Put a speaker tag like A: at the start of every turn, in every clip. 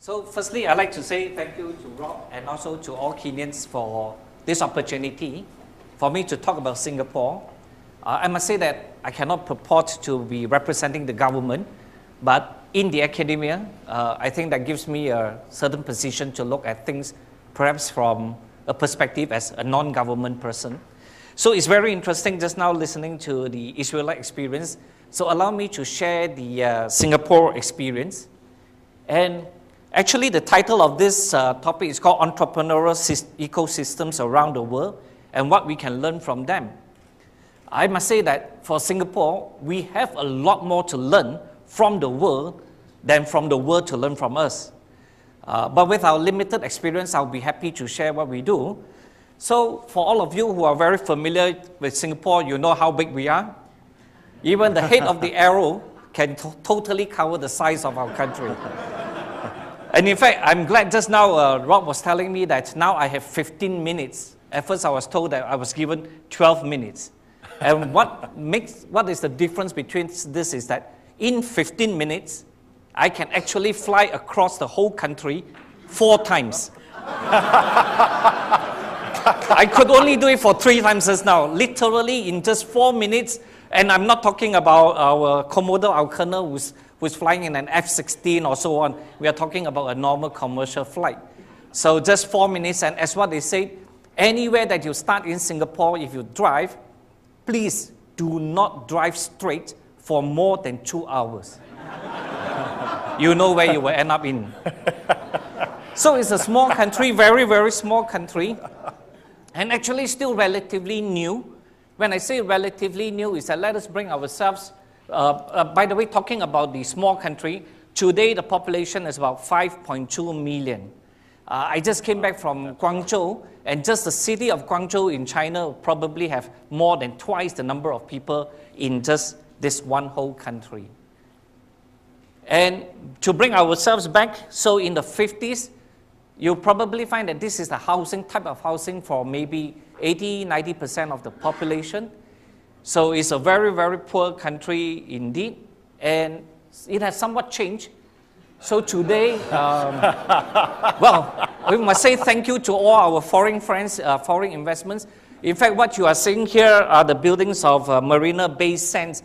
A: So firstly, I'd like to say thank you to Rob and also to all Kenyans for this opportunity for me to talk about Singapore. I must say that I cannot purport to be representing the government, but in the academia, I think that gives me a certain position to look at things perhaps from a perspective as a non-government person. So it's very interesting just now listening to the Israelite experience. So allow me to share the Singapore experience. And actually the title of this topic is called Entrepreneurial Ecosystems Around the World and What We Can Learn from Them. I must say that for Singapore, we have a lot more to learn from the world than from the world to learn from us. But with our limited experience, I'll be happy to share what we do. So for all of you who are very familiar with Singapore, you know how big we are. Even the head of the arrow can totally cover the size of our country. And in fact, I'm glad just now Rob was telling me that now I have 15 minutes. At first I was told that I was given 12 minutes. And what is the difference between this is that in 15 minutes, I can actually fly across the whole country 4 times. I could only do it for 3 times just now, literally in just 4 minutes. And I'm not talking about our Commodore, our colonel who's flying in an F-16 or so on. We are talking about a normal commercial flight. So just 4 minutes, and as what they say, anywhere that you start in Singapore, if you drive, please do not drive straight for more than 2 hours. You know where you will end up in. So it's a small country, very, very small country, and actually still relatively new. When I say relatively new, is that let us bring ourselves, by the way, talking about the small country, today the population is about 5.2 million. I just came back from Guangzhou, and just the city of Guangzhou in China probably have more than twice the number of people in just this one whole country. And to bring ourselves back, so in the 50s, you'll probably find that this is the housing, type of housing for maybe 80-90% of the population. So it's a very, very poor country indeed, and it has somewhat changed. So today, well, we must say thank you to all our foreign friends, foreign investments. In fact, what you are seeing here are the buildings of Marina Bay Sands.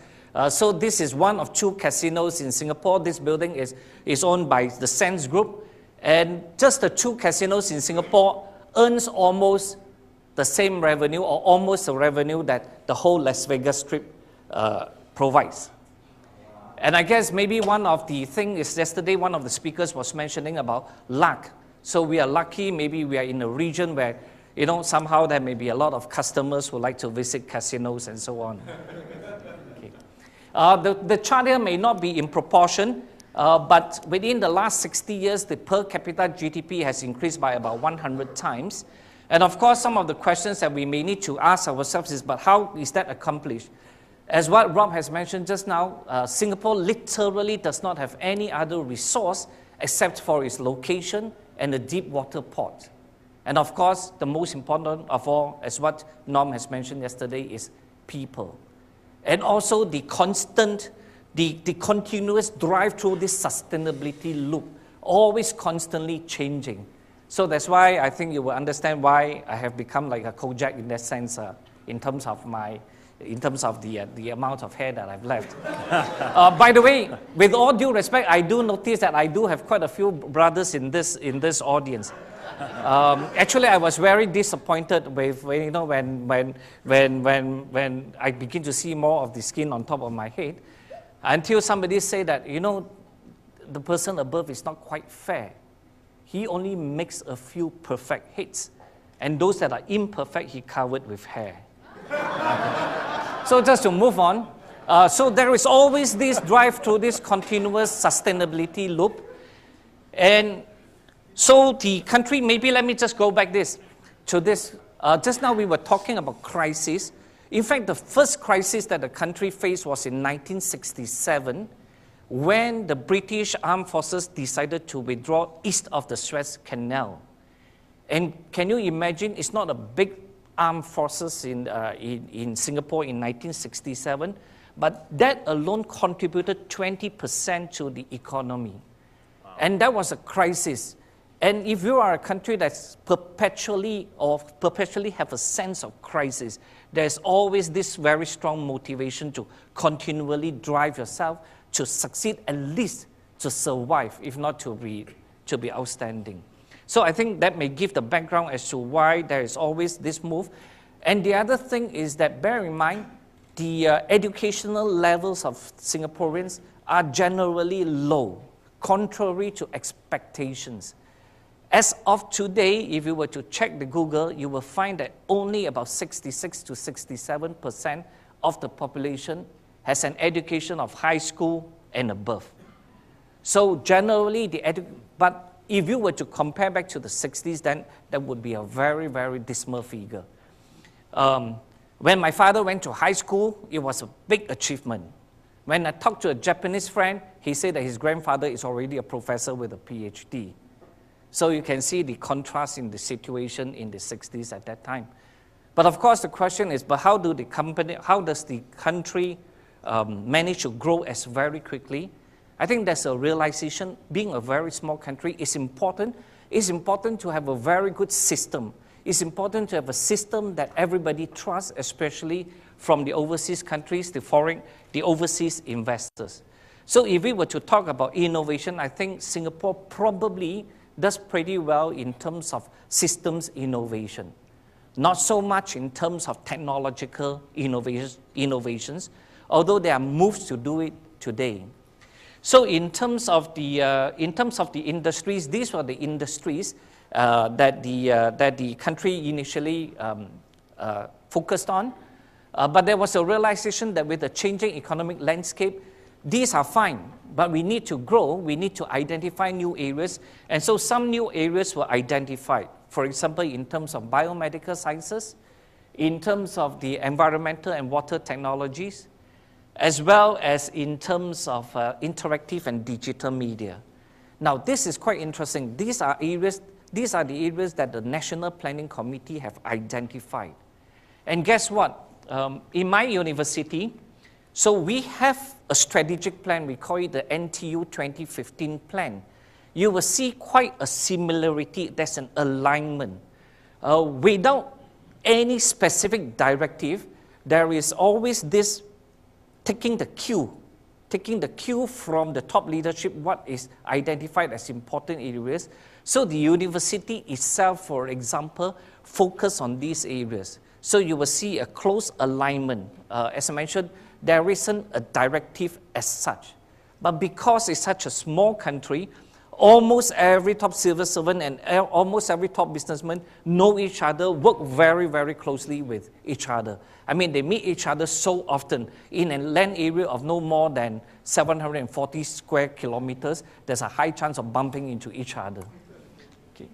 A: So this is one of 2 casinos in Singapore. This building is owned by the Sands Group. And just the 2 casinos in Singapore earns almost the same revenue or almost the revenue that the whole Las Vegas Strip provides. And I guess maybe one of the things is yesterday one of the speakers was mentioning about luck. So we are lucky, maybe we are in a region where, you know, somehow there may be a lot of customers who like to visit casinos and so on. Okay. The chart here may not be in proportion, but within the last 60 years, the per capita GDP has increased by about 100 times. And of course, some of the questions that we may need to ask ourselves is, but how is that accomplished? As what Rob has mentioned just now, Singapore literally does not have any other resource except for its location and a deep water port. And of course, the most important of all, as what Norm has mentioned yesterday, is people. And also the constant, the continuous drive through this sustainability loop, always constantly changing. So that's why I think you will understand why I have become like a Kojak in that sense, in terms of the amount of hair that I've left. By the way, with all due respect, I do notice that I do have quite a few brothers in this audience. Actually, I was very disappointed with when I begin to see more of the skin on top of my head, until somebody said that the person above is not quite fair. He only makes a few perfect hits, and those that are imperfect, he covered with hair. So just to move on, so there is always this drive through this continuous sustainability loop. And so the country, maybe let me just go back to this. Just now we were talking about crisis. In fact, the first crisis that the country faced was in 1967, when the British Armed Forces decided to withdraw east of the Suez Canal. And can you imagine, it's not a big armed forces in Singapore in 1967, but that alone contributed 20% to the economy. Wow. And that was a crisis. And if you are a country that's perpetually have a sense of crisis, there's always this very strong motivation to continually drive yourself to succeed, at least to survive, if not to be outstanding. So I think that may give the background as to why there is always this move. And the other thing is that, bear in mind, the educational levels of Singaporeans are generally low, contrary to expectations. As of today, if you were to check the Google, you will find that only about 66 to 67% of the population has an education of high school and above. So generally, but if you were to compare back to the 60s, then that would be a very, very dismal figure. When my father went to high school, it was a big achievement. When I talked to a Japanese friend, he said that his grandfather is already a professor with a PhD. So you can see the contrast in the situation in the 60s at that time. But of course, the question is, but how does the country manage to grow as very quickly? I think there's a realization, being a very small country is important. It's important to have a very good system. It's important to have a system that everybody trusts, especially from the overseas countries, the overseas investors. So if we were to talk about innovation, I think Singapore probably does pretty well in terms of systems innovation. Not so much in terms of technological innovations, although there are moves to do it today. So in terms of the industries, these were the industries that the country initially focused on. But there was a realization that with the changing economic landscape, these are fine, but we need to grow, we need to identify new areas, and so some new areas were identified. For example, in terms of biomedical sciences, in terms of the environmental and water technologies, as well as in terms of interactive and digital media. Now, this is quite interesting. These are the areas that the National Planning Committee have identified. And guess what? In my university, so we have a strategic plan, we call it the NTU 2015 plan. You will see quite a similarity, there's an alignment. Without any specific directive, there is always this taking the cue from the top leadership, what is identified as important areas. So the university itself, for example, focus on these areas. So you will see a close alignment. As I mentioned, there isn't a directive as such. But because it's such a small country, almost every top civil servant and almost every top businessman know each other, work very, very closely with each other. I mean, they meet each other so often. In a land area of no more than 740 square kilometers, there's a high chance of bumping into each other. Okay.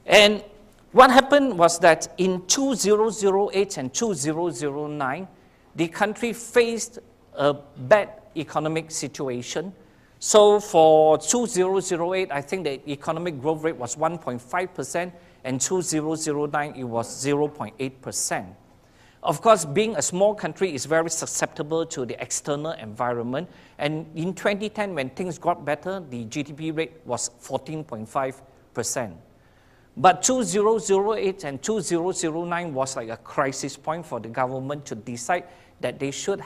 A: And what happened was that in 2008 and 2009, the country faced a bad economic situation. So for 2008, I think the economic growth rate was 1.5%, and 2009, it was 0.8%. Of course, being a small country is very susceptible to the external environment. And in 2010, when things got better, the GDP rate was 14.5%. But 2008 and 2009 was like a crisis point for the government to decide that they should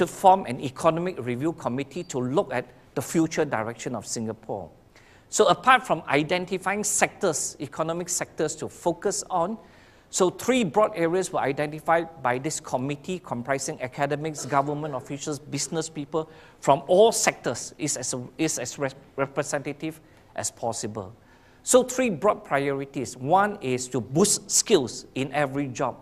A: form an economic review committee to look at the future direction of Singapore. So apart from identifying sectors, economic sectors to focus on, so three broad areas were identified by this committee comprising academics, government officials, business people from all sectors, is as representative as possible. So three broad priorities. One is to boost skills in every job.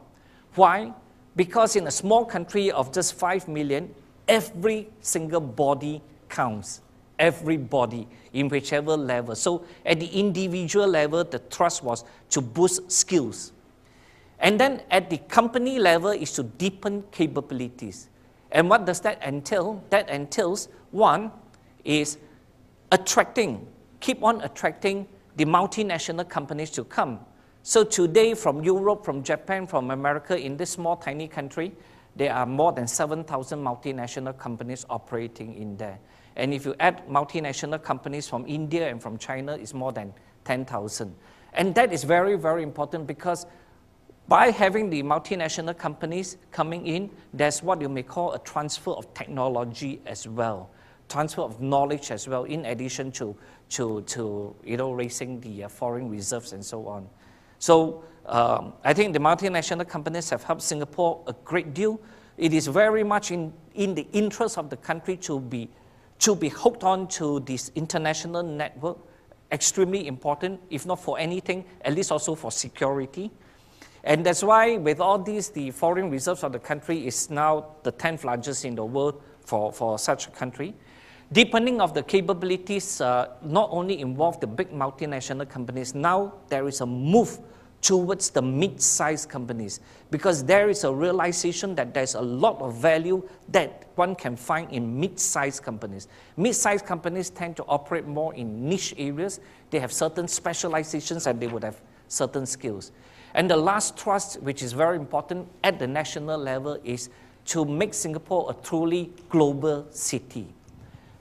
A: Why? Because in a small country of just 5 million, every single body counts. Every body, in whichever level. So at the individual level, the thrust was to boost skills. And then at the company level is to deepen capabilities. And what does that entail? That entails, one, is keep on attracting the multinational companies to come. So today, from Europe, from Japan, from America, in this small, tiny country, there are more than 7,000 multinational companies operating in there. And if you add multinational companies from India and from China, it's more than 10,000. And that is very, very important because by having the multinational companies coming in, there's what you may call a transfer of technology as well, transfer of knowledge as well, in addition to raising the foreign reserves and so on. So I think the multinational companies have helped Singapore a great deal. It is very much in the interest of the country to be hooked on to this international network, extremely important, if not for anything, at least also for security. And that's why with all these, the foreign reserves of the country is now the 10th largest in the world for such a country. Deepening of the capabilities not only involve the big multinational companies, now there is a move towards the mid-sized companies because there is a realization that there's a lot of value that one can find in mid-sized companies. Mid-sized companies tend to operate more in niche areas. They have certain specializations and they would have certain skills. And the last thrust, which is very important at the national level, is to make Singapore a truly global city.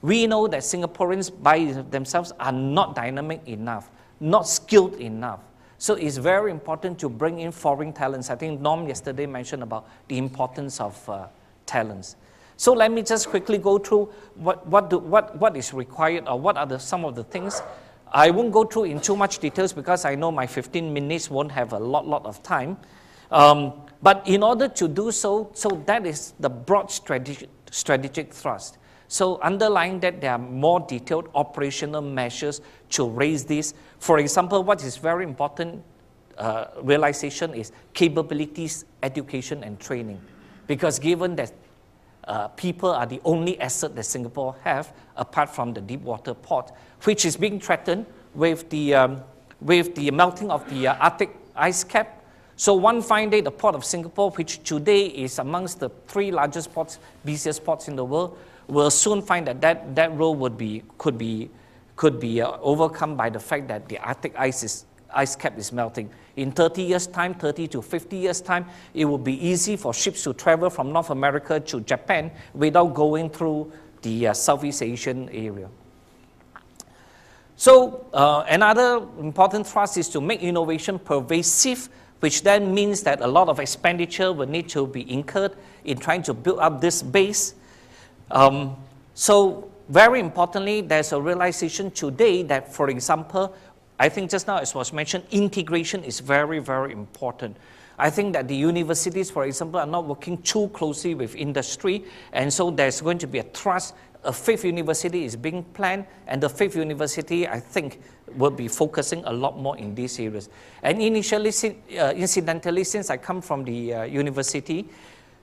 A: We know that Singaporeans by themselves are not dynamic enough, not skilled enough. So it's very important to bring in foreign talents. I think Norm yesterday mentioned about the importance of talents. So let me just quickly go through what is required or what are some of the things. I won't go through in too much details because I know my 15 minutes won't have a lot of time. But in order to do so that is the broad strategic thrust. So underlying that, there are more detailed operational measures to raise this. For example, what is very important realization is capabilities, education, and training. Because given that people are the only asset that Singapore have, apart from the deep water port, which is being threatened with the melting of the Arctic ice cap. So one fine day, the port of Singapore, which today is amongst the 3 largest ports, busiest ports in the world, will soon find that role could be overcome by the fact that the Arctic ice cap is melting. In 30 years' time, 30 to 50 years' time, it will be easy for ships to travel from North America to Japan without going through the Southeast Asian area. So another important thrust is to make innovation pervasive, which then means that a lot of expenditure will need to be incurred in trying to build up this base. So very importantly, there's a realization today that, for example, I think just now as was mentioned, integration is very, very important. I think that the universities, for example, are not working too closely with industry, and so there's going to be a thrust. A 5th university is being planned, and the 5th university, I think, will be focusing a lot more in these areas. And initially, incidentally, since I come from the university,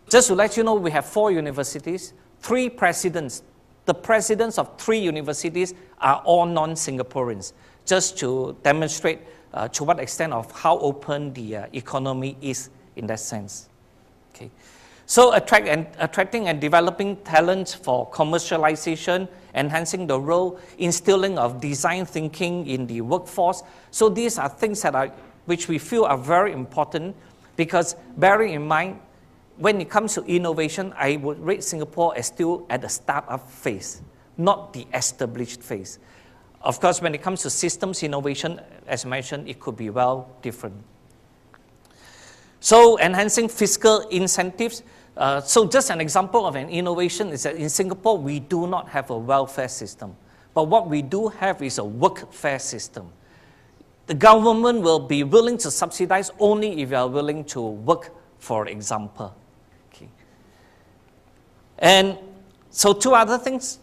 A: just to let you know, we have 4 universities, 3 presidents. The presidents of 3 universities are all non-Singaporeans, just to demonstrate to what extent of how open the economy is in that sense. Okay. So attracting and developing talent for commercialization, enhancing the role, instilling of design thinking in the workforce. So these are things which we feel are very important because bearing in mind, when it comes to innovation, I would rate Singapore as still at the startup phase, not the established phase. Of course, when it comes to systems innovation, as mentioned, it could be well different. So enhancing fiscal incentives. So just an example of an innovation is that in Singapore, we do not have a welfare system. But what we do have is a workfare system. The government will be willing to subsidize only if you are willing to work, for example. Okay. And so 2 other things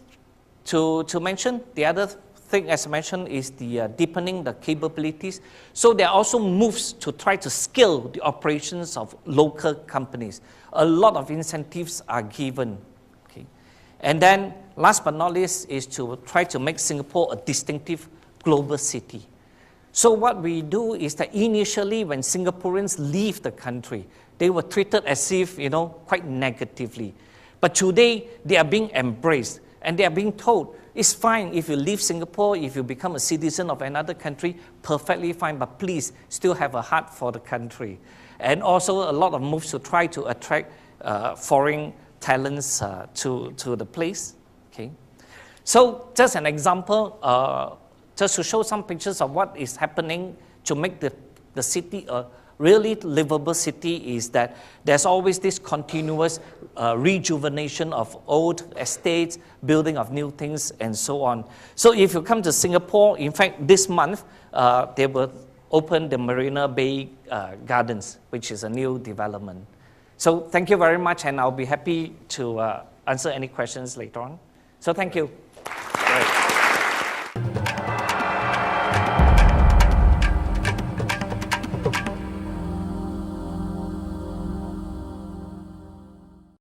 A: to mention. The other thing, as mentioned, is the deepening the capabilities. So there are also moves to try to scale the operations of local companies. A lot of incentives are given. Okay. And then, last but not least, is to try to make Singapore a distinctive global city. So what we do is that initially when Singaporeans leave the country, they were treated as if, quite negatively. But today, they are being embraced and they are being told, it's fine if you leave Singapore, if you become a citizen of another country, perfectly fine, but please still have a heart for the country. And also a lot of moves to try to attract foreign talents to the place. Okay. So just an example, just to show some pictures of what is happening to make the city a really livable city, is that there's always this continuous rejuvenation of old estates, building of new things, and so on. So if you come to Singapore, in fact, this month, they will open the Marina Bay Gardens, which is a new development. So thank you very much, and I'll be happy to answer any questions later on. So thank you.
B: Great.